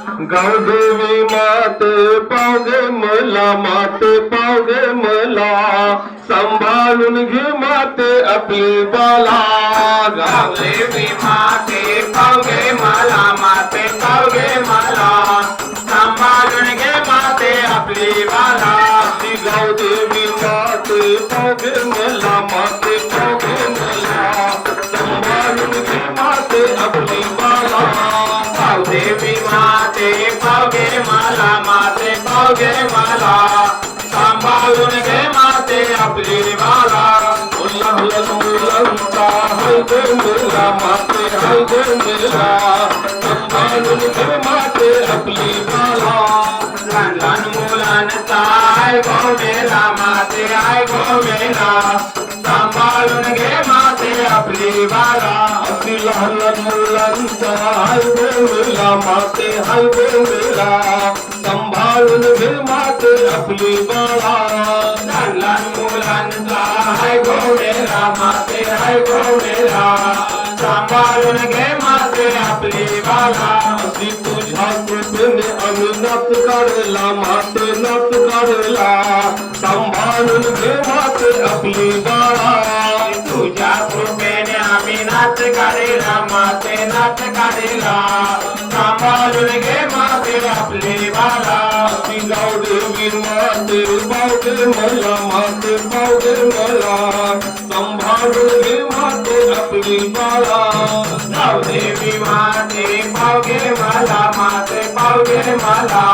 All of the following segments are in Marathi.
गावदेवी माते पावगे मला, माते पावगे मला, सांभाळून घे माते आपली बाला. गावदेवी माते पावगे मला, माते पावगे मला, सांभाळून घे माते आपली बाला. गावदेवी माते पावगे मला, माते पावगे मला, सांभाळून घे माते आपली बाला. गावदेवी माते पावगे मला, माते पावगे मला, सांभाळून घे माते आपली बाला. लहान मुलांचा हाय ग मेला, माते हाय ग मेला, सांभाळून घे माते आपली बाला. लहान लहान मुलांचा आय गो मेला, माते आय गो मेला, सांभाळून घे माते आपली बाला. अगदी लहान मुलांचा हाय ग मेला, माते हाय ग मेला, सांभाळून घे माते आपली बाला. लहान लहान मुलांचा आय गो मेला, माते आय गो मेला, सांभाळून घे माते आपली बाला. अशी तुझ्या कृपेने आम्ही नात काढला, माते नात काढला, सांभाळून घे माते आपली बाळा. तुझ्या कृपेने आम्ही नाच काढला, माते नाच काढला, सांभाळून घे माते आपली बाला. अशी गावदेवी माते पावगे मला, माते पावगे मला, सांभाळून घे माते आपली बाळा. गावदेवी माते पावगे मला, माते पावगे मला,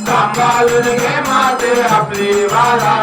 सांभाळून घे माते आपली बाला.